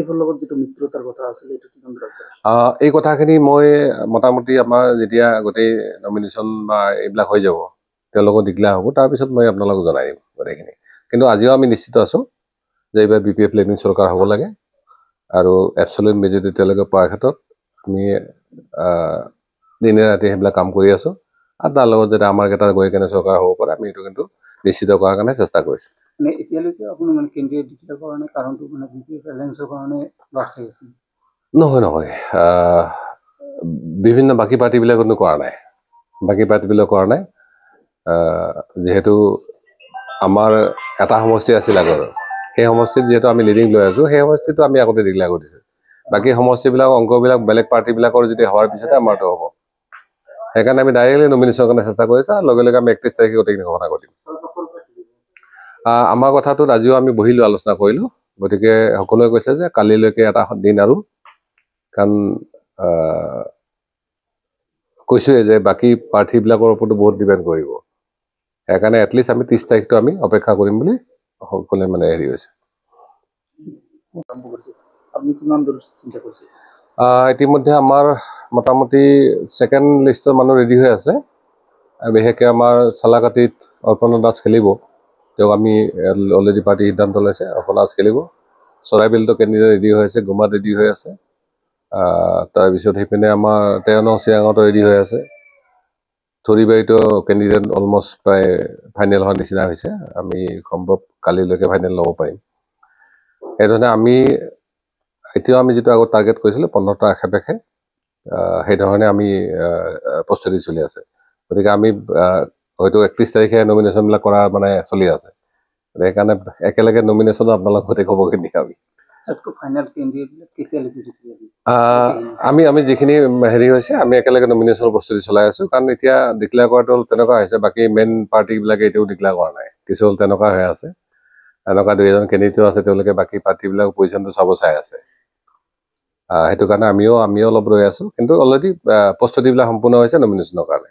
বিপিএফৰ লগত যেটো মিত্ৰতাৰ কথা আছিল এটো কি কোন দৰকাৰ এই কথাখিনি মই মোটামুটি আমাৰ যেতিয়া গোটেই নমিনেশ্যন বা এইবিলাক হৈ যাব তেওঁলোকক ডিক্লেয়াৰ হ'ব তাৰ পিছত মই আপোনালোকক জনাই দিম গোটেইখিনি কিন্তু আজিও আমি নিশ্চিত আছো যে এইবাৰ বিপিএফ লেনিং চৰকাৰ হ'ব লাগে আৰু এবছলিউট মেজৰিটি তেওঁলোকে পোৱাৰ ক্ষেত্ৰত আমি দিনে ৰাতি সেইবিলাক কাম কৰি আছো আৰু তাৰ লগত যেতিয়া আমাৰ কেইটা গৈ কেনে চৰকাৰ হ'ব পাৰে আমি এইটো কিন্তু নিশ্চিত কৰাৰ কাৰণে চেষ্টা কৰিছো মানে এতিয়ালৈকে আপুনি মানে কেন্দ্ৰীয় ডিক্লেয়াৰ কৰা নাই কাৰণটো মানে বিপিএফ এলায়েন্সৰ কাৰণে বাছে আছে নহয় বিভিন্ন বাকী পাৰ্টিবিলাকতো কৰা নাই বাকী পাৰ্টিবিলাক কৰা নাই যেহেতু আমাৰ এটা সমষ্টি আছিল আগৰ সেই সমষ্টিত যেহেতু আমি লিডিং লৈ আছো সেই সমষ্টিটো আমি আগতে ডিক্লেয়াৰ কৰিছো বাকী সমষ্টিবিলাক অংকবিলাক বেলেগ পাৰ্টিবিলাকৰ যদি হোৱাৰ পিছতে আমাৰটো হ'ব সেইকাৰণে আমি ডাইৰেক্টলি নমিনেশ্যনৰ কাৰণে চেষ্টা কৰিছো আৰু লগে লগে আমি 31 তাৰিখে গোটেইখিনি ঘোষণা কৰিম আমাৰ কথাটোত আজিও আমি বহিলো আলোচনা কৰিলো গতিকে সকলোৱে কৈছে যে কালিলৈকে এটা দিন আৰু কাৰণ কৈছোৱে যে বাকী প্ৰাৰ্থীবিলাকৰ ওপৰতো বহুত ডিপেণ্ড কৰিব সেইকাৰণে এটলিষ্ট আমি 30 তাৰিখটো আমি অপেক্ষা কৰিম বুলি সকলোৱে মানে হেৰি হৈছে আপনি কিমান দূৰ চিন্তা কৰিছে ইতিমধ্যে আমাৰ মোটামুটি ছেকেণ্ড লিষ্টৰ মানুহ ৰেডি হৈ আছে বিশেষকৈ আমাৰ চালাকাটিত অৰ্পণ দাস খেলিব তেওঁক আমি অলৰেডি পাৰ্টি সিদ্ধান্ত লৈছে অৰ্পণ দাস খেলিব চৰাইবিলটো কেণ্ডিডেট ৰেডি হৈ আছে গুমাত ৰেডি হৈ আছে তাৰপিছত সেইপিনে আমাৰ 13 নং চিৰাঙতো ৰেডি হৈ আছে থৰিবাৰীতো কেণ্ডিডেট অলমষ্ট প্ৰায় ফাইনেল হোৱাৰ নিচিনা হৈছে আমি সম্ভৱ কালিলৈকে ফাইনেল ল'ব পাৰিম এইধৰণে আমি এতিয়াও আমি যেটো আগত টাৰ্গেট কৰিছিলোঁ 15টা আশে-পাশে সেইধৰণে আমি প্ৰস্তুতি চলি আছে গতিকে আমি হয়তো 31 তাৰিখে নমিনেশ্যনবিলাক কৰা মানে চলি আছে সেইকাৰণে একেলগে নমিনেশ্যন আপোনালোক গোটেই খবৰখিনি দিম আমি ফাইনেল কেণ্ডিডেট কেতিয়ালৈকে আমি যিখিনি হেৰি হৈছে আমি একেলগে নমিনেশ্যনৰ প্ৰস্তুতি চলাই আছো কাৰণ এতিয়া ডিক্লেয়াৰ কৰাটো তেনেকুৱা হৈছে বাকী মেইন পাৰ্টিবিলাকে এতিয়াও ডিক্লেয়াৰ কৰা নাই কিছু তেনেকুৱা হৈ আছে এনেকুৱা দুইজন কেণ্ডিডেট আছে তেওঁলোকে বাকী পাৰ্টিবিলাক পজিশ্যনটো চাব চাই আছে সেইটো কাৰণে আমিও অলপ ৰৈ আছো কিন্তু অলৰেডি প্ৰস্তুতিবিলাক সম্পূৰ্ণ হৈছে নমিনেশ্যনৰ কাৰণে